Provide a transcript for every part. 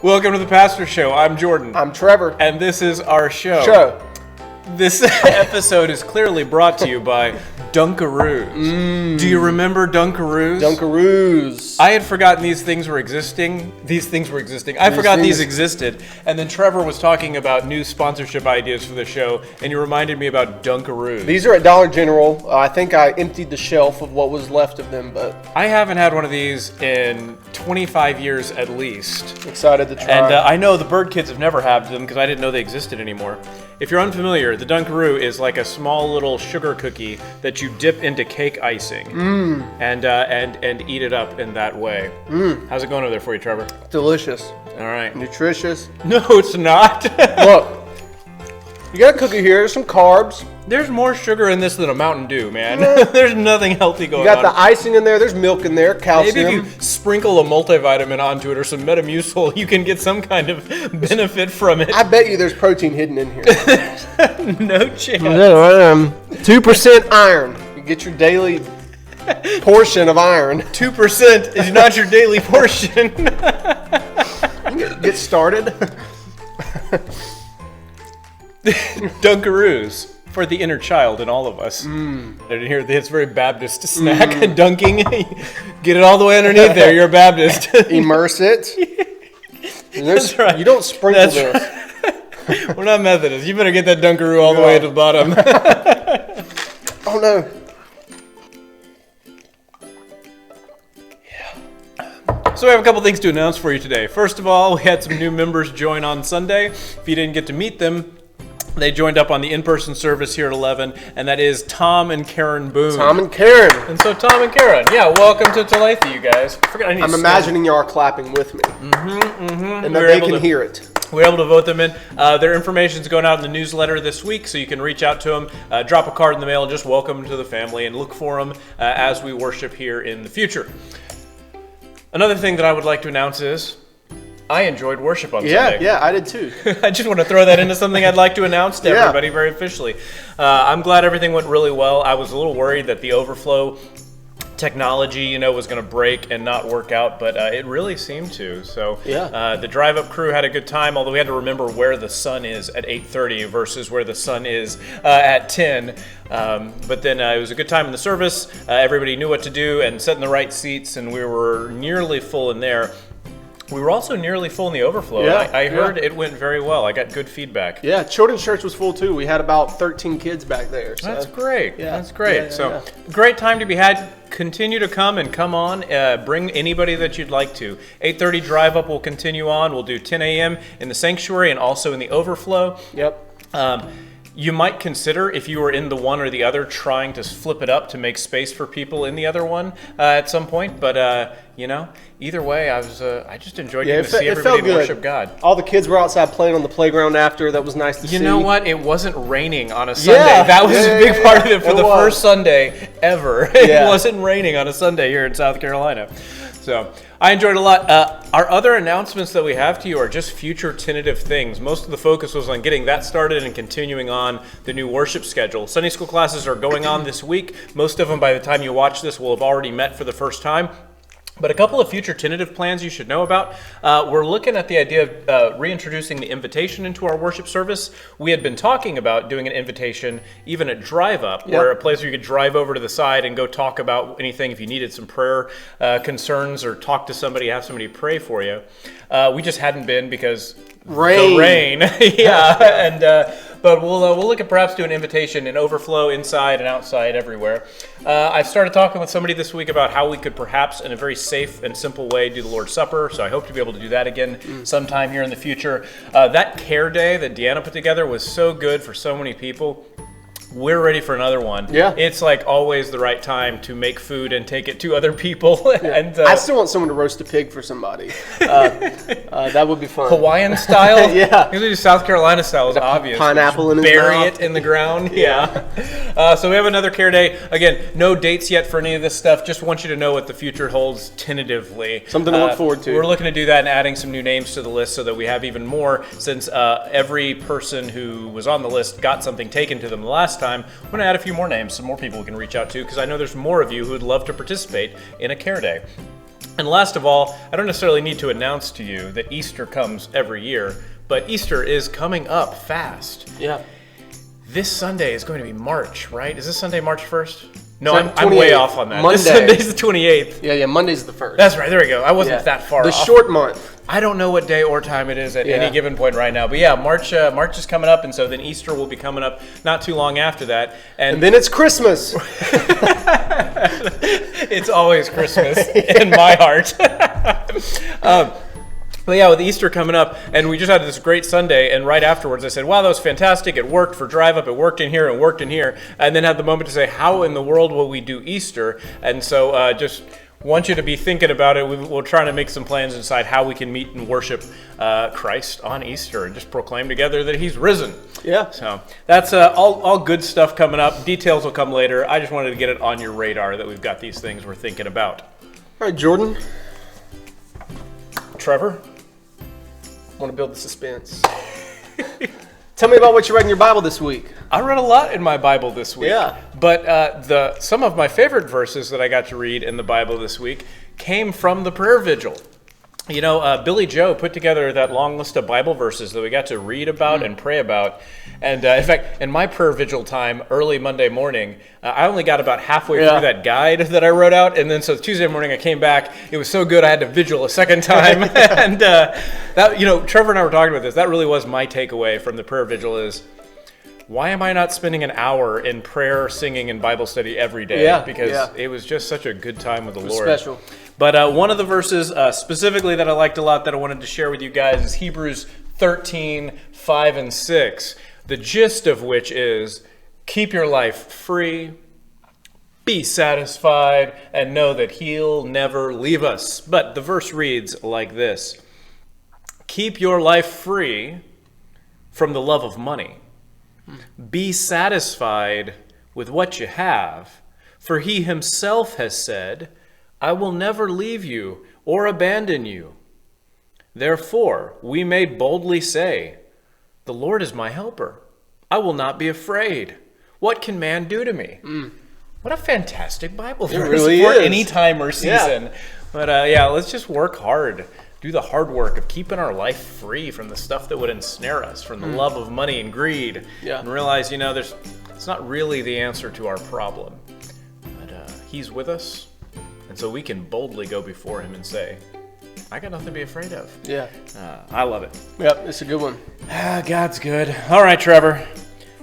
Welcome to the Pastor Show. I'm Jordan. I'm Trevor. And this is our show. This episode is clearly brought to you by Dunkaroos. Do you remember Dunkaroos? Dunkaroos. I had forgotten these things were existing. I forgot these existed. And then Trevor was talking about new sponsorship ideas for the show, and you reminded me about Dunkaroos. These are at Dollar General. I think I emptied the shelf of what was left of them, but I haven't had one of these in 25 years at least. Excited to try. And I know the bird kids have never had them because I didn't know they existed anymore. If you're unfamiliar, the Dunkaroo is like a small little sugar cookie that you dip into cake icing and eat it up in that way. How's it going over there for you, Trevor? Delicious. All right. Nutritious. No, it's not. Look, you got a cookie here. There's some carbs. There's more sugar in this than a Mountain Dew, man. There's nothing healthy going on. You got the icing in there. There's milk in there, calcium. Maybe if you sprinkle a multivitamin onto it or some Metamucil, you can get some kind of benefit from it. I bet you there's protein hidden in here. No chance. 2% iron. You get your daily portion of iron. 2% is not your daily portion. Get started. Dunkaroos for the inner child in all of us. And here, it's very Baptist snack. Dunking. Get it all the way underneath there. You're a Baptist. Immerse it. That's right. You don't sprinkle this. Right. We're not Methodists. You better get that Dunkaroo all the way to the bottom. Oh no. So we have a couple things to announce for you today. First of all, we had some new members join on Sunday. If you didn't get to meet them, they joined up on the in-person service here at 11, and that is Tom and Karen Boone. Tom and Karen. And so Tom and Karen, yeah, welcome to Talitha, you guys. I'm imagining you are clapping with me. And that they can hear it. We were able to vote them in. Their information is going out in the newsletter this week, so you can reach out to them, drop a card in the mail, and just welcome them to the family, and look for them as we worship here in the future. Another thing that I would like to announce is I enjoyed worship on Sunday. Yeah, I did too. I just want to throw that into something I'd like to announce to everybody very officially. I'm glad everything went really well. I was a little worried that the overflow technology, was going to break and not work out, but it really seemed to. So the drive-up crew had a good time, although we had to remember where the sun is at 8:30 versus where the sun is at 10. But then it was a good time in the service. Everybody knew what to do and sat in the right seats, and we were nearly full in there. We were also nearly full in the overflow. I heard it went very well. I got good feedback. Yeah, children's church was full too. We had about 13 kids back there. So. That's great. Yeah. That's great. Great time to be had. Continue to come and come on. Bring anybody that you'd like to. 8:30 drive up will continue on. We'll do 10 a.m. in the sanctuary and also in the overflow. Yep. You might consider, if you were in the one or the other, trying to flip it up to make space for people in the other one at some point. But either way, I just enjoyed getting to see everybody worship God. All the kids were outside playing on the playground after. That was nice to see. You know what? It wasn't raining on a Sunday. That was a big part of it for the first Sunday ever. It wasn't raining on a Sunday here in South Carolina. So I enjoyed it a lot. Our other announcements that we have to you are just future tentative things. Most of the focus was on getting that started and continuing on the new worship schedule. Sunday school classes are going on this week. Most of them, by the time you watch this, will have already met for the first time. But a couple of future tentative plans you should know about. We're looking at the idea of reintroducing the invitation into our worship service. We had been talking about doing an invitation even at Drive Up, where a place where you could drive over to the side and go talk about anything if you needed some prayer concerns or talk to somebody, have somebody pray for you. We just hadn't been because the rain. But we'll look at perhaps doing an invitation and overflow inside and outside everywhere. I've started talking with somebody this week about how we could perhaps, in a very safe and simple way, do the Lord's Supper. So I hope to be able to do that again sometime here in the future. That care day that Deanna put together was so good for so many people. We're ready for another one. Yeah. It's like always the right time to make food and take it to other people. And I still want someone to roast a pig for somebody. That would be fun. Hawaiian style? Yeah. Usually South Carolina style is obvious. Pineapple in his bury mouth. it in the ground. So we have another care day. Again, no dates yet for any of this stuff. Just want you to know what the future holds tentatively. Something to look forward to. We're looking to do that and adding some new names to the list so that we have even more, since every person who was on the list got something taken to them the last time. I'm going to add a few more names, some more people we can reach out to, because I know there's more of you who would love to participate in a care day. And last of all, I don't necessarily need to announce to you that Easter comes every year, but Easter is coming up fast. Yeah. This Sunday is going to be March, right? Is this Sunday March 1st? No, So I'm way off on that. Monday. This Sunday's the 28th. Yeah, Monday's the 1st. That's right, there we go. I wasn't that far off. The short month. I don't know what day or time it is at any given point right now. But yeah, March is coming up, and so then Easter will be coming up not too long after that. And then it's Christmas. It's always Christmas in my heart. But yeah, with Easter coming up, and we just had this great Sunday, and right afterwards I said, wow, that was fantastic. It worked for Drive Up. It worked in here. It worked in here. And then had the moment to say, how in the world will we do Easter? And so just want you to be thinking about it. We'll try to make some plans and decide how we can meet and worship Christ on Easter and just proclaim together that he's risen. Yeah. So that's all good stuff coming up. Details will come later. I just wanted to get it on your radar that we've got these things we're thinking about. All right, Jordan. Trevor? I want to build the suspense. Tell me about what you read in your Bible this week. I read a lot in my Bible this week. Yeah. But some of my favorite verses that I got to read in the Bible this week came from the prayer vigil. You know, Billy Joe put together that long list of Bible verses that we got to read about and pray about. And in fact, in my prayer vigil time, early Monday morning, I only got about halfway through that guide that I wrote out. And then so Tuesday morning I came back. It was so good I had to vigil a second time. And that, you know, Trevor and I were talking about this. That really was my takeaway from the prayer vigil is, why am I not spending an hour in prayer, singing, and Bible study every day? Because it was just such a good time with the Lord. Special. But one of the verses specifically that I liked a lot that I wanted to share with you guys is Hebrews 13, 5 and 6. The gist of which is, keep your life free, be satisfied, and know that he'll never leave us. But the verse reads like this: keep your life free from the love of money. Be satisfied with what you have, for he himself has said, I will never leave you or abandon you. Therefore, we may boldly say, the Lord is my helper. I will not be afraid. What can man do to me? What a fantastic Bible verse really for is. any time or season. Yeah. But let's just work hard. Do the hard work of keeping our life free from the stuff that would ensnare us, from the love of money and greed. And realize, you know, it's not really the answer to our problem. But he's with us. And so we can boldly go before him and say, I got nothing to be afraid of. Yeah. I love it. Yep, it's a good one. God's good. All right, Trevor.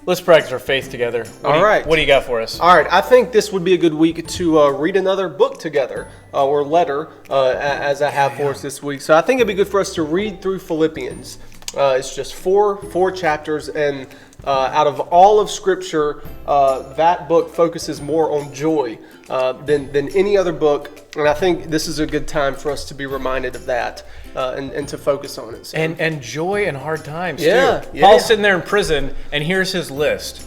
Let's practice our faith together. What do you got for us? All right. I think this would be a good week to read another book together or letter as I have for us this week. So I think it'd be good for us to read through Philippians. It's just four chapters, and out of all of Scripture, that book focuses more on joy than any other book. And I think this is a good time for us to be reminded of that and to focus on it. So. And joy in hard times, too. Paul's sitting there in prison, and here's his list.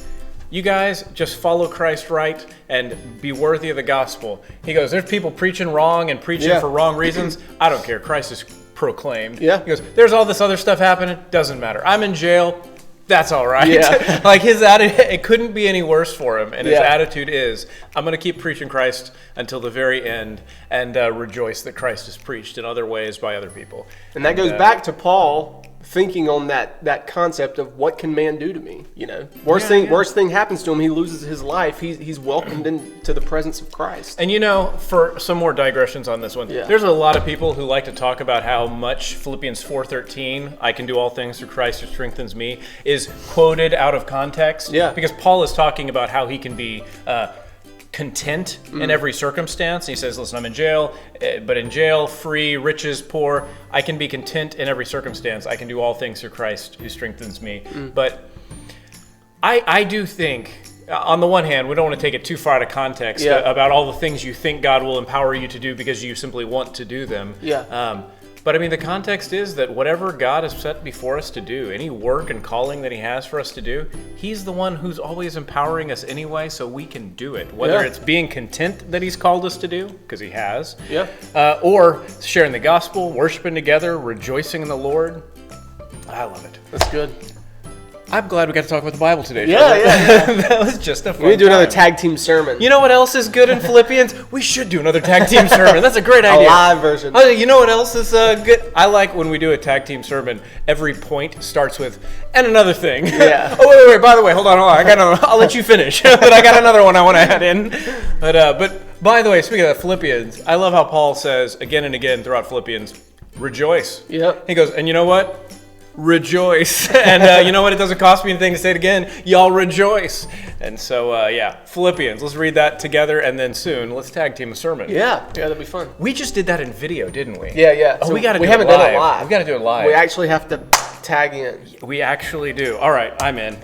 You guys just follow Christ right and be worthy of the gospel. He goes, there's people preaching wrong and preaching for wrong reasons. I don't care. Christ is proclaimed. He goes, there's all this other stuff happening. Doesn't matter. I'm in jail. That's all right. Like his attitude, it couldn't be any worse for him. And his attitude is, I'm going to keep preaching Christ until the very end and rejoice that Christ is preached in other ways by other people. And that goes back to Paul thinking on that concept of what can man do to me? You know, worst thing happens to him. He loses his life. He's welcomed into the presence of Christ. And you know, for some more digressions on this one, there's a lot of people who like to talk about how much Philippians 4:13, I can do all things through Christ who strengthens me, is quoted out of context. Because Paul is talking about how he can be content in every circumstance. He says, listen, I'm in jail, but in jail, free, riches, poor, I can be content in every circumstance. I can do all things through Christ who strengthens me. But I do think, on the one hand, we don't want to take it too far out of context about all the things you think God will empower you to do because you simply want to do them. But I mean, the context is that whatever God has set before us to do, any work and calling that he has for us to do, he's the one who's always empowering us anyway, so we can do it. Whether it's being content that he's called us to do, because he has, or sharing the gospel, worshiping together, rejoicing in the Lord. I love it. That's good. I'm glad we got to talk about the Bible today. Yeah. That was just a fun We need to do another time. tag team sermon. You know what else is good in Philippians? We should do another tag team sermon. That's a great idea. A live version. Oh, you know what else is good? I like when we do a tag team sermon, every point starts with, and another thing. Yeah. Oh, wait, by the way, hold on. I'll let you finish. But I got another one I want to add in. But by the way, speaking of Philippians, I love how Paul says again and again throughout Philippians, rejoice. Yep. He goes, and you know what? Rejoice. And you know what? It doesn't cost me anything to say it again. Y'all rejoice. And so, Philippians. Let's read that together, and then soon let's tag team a sermon. Yeah, that'd be fun. We just did that in video, didn't we? Yeah. Oh, So we haven't done done it live. We got to do it live. We actually have to tag in. We actually do. All right, I'm in.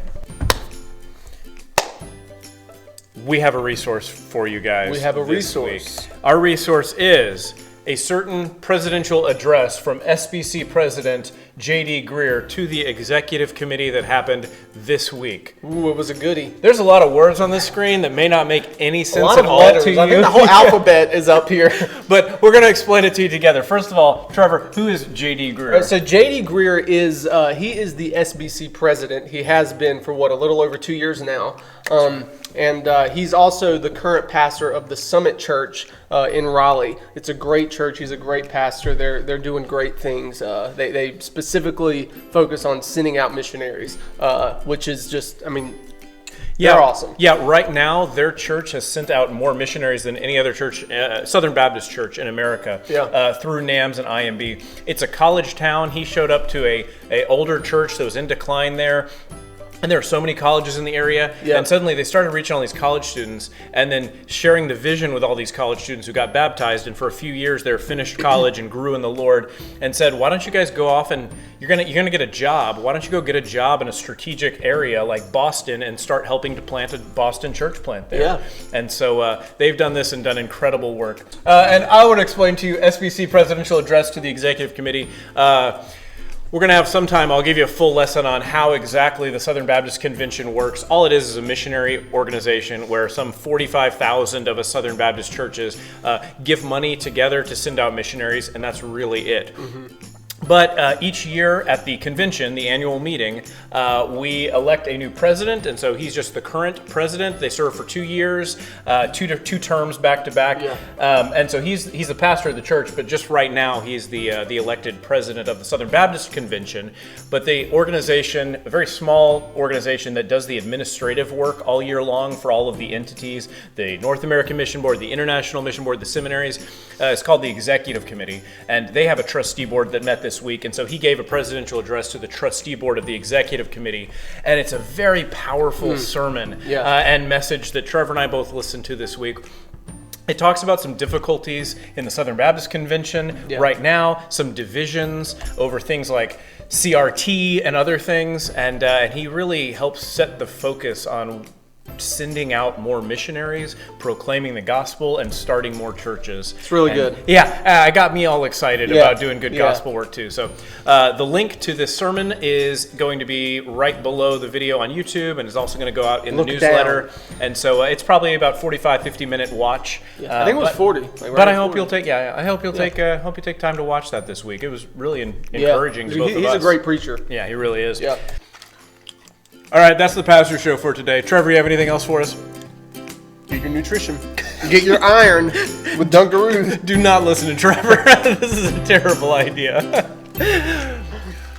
We have a resource for you guys. We have a this resource. week. Our resource is a certain presidential address from SBC President J.D. Greear to the executive committee that happened this week. Ooh, it was a goodie. There's a lot of words on this screen that may not make any sense A lot at of all letters. to you. I think the whole alphabet is up here. But we're going to explain it to you together. First of all, Trevor, who is J.D. Greear? So J.D. Greear is he is the SBC president. He has been for a little over 2 years now. And he's also the current pastor of the Summit Church in Raleigh. It's a great church. He's a great pastor. They're doing great things. They specifically focus on sending out missionaries, which is just, they're awesome. Yeah, right now their church has sent out more missionaries than any other church, Southern Baptist church in America, through NAMS and IMB. It's a college town. He showed up to a older church that was in decline there. And there are so many colleges in the area, and suddenly they started reaching all these college students and then sharing the vision with all these college students who got baptized. And for a few years, they finished college and grew in the Lord, and said, "Why don't you guys go off and you're gonna get a job? Why don't you go get a job in a strategic area like Boston and start helping to plant a Boston church plant there?" Yeah. And so they've done this and done incredible work. And I want to explain to you SBC presidential address to the executive committee. We're going to have some time. I'll give you a full lesson on how exactly the Southern Baptist Convention works. All it is a missionary organization where some 45,000 of us Southern Baptist churches give money together to send out missionaries, and that's really it. Mm-hmm. But each year at the convention, the annual meeting, we elect a new president, and so he's just the current president. They serve for 2 years, two terms back to back, and so he's the pastor of the church. But just right now, he's the elected president of the Southern Baptist Convention. But the organization, a very small organization that does the administrative work all year long for all of the entities, the North American Mission Board, the International Mission Board, the seminaries, is called the Executive Committee, and they have a trustee board that met this week, and so he gave a presidential address to the trustee board of the executive committee, and it's a very powerful sermon and message that Trevor and I both listened to this week. It talks about some difficulties in the Southern Baptist Convention right now, some divisions over things like CRT and other things, and he really helps set the focus on sending out more missionaries, proclaiming the gospel, and starting more churches. It's really good. Yeah, it got me all excited about doing good gospel work too. So the link to this sermon is going to be right below the video on YouTube, and is also going to go out in the newsletter. Down. And so it's probably about 45-50 minute watch. I think it was 40. But I hope you'll take hope you take time to watch that this week. It was really encouraging to both of us. He's a great preacher. Yeah, he really is. Yeah. All right, that's the Pastor Show for today. Trevor, you have anything else for us? Get your nutrition. Get your iron with Dunkaroos. Do not listen to Trevor. This is a terrible idea.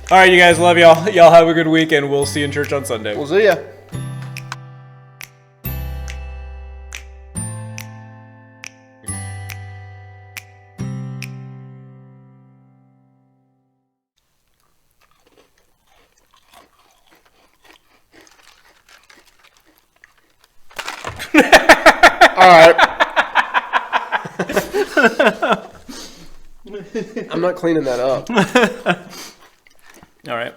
All right, you guys, love y'all. Y'all have a good week, and we'll see you in church on Sunday. We'll see ya. All right. I'm not cleaning that up. All right.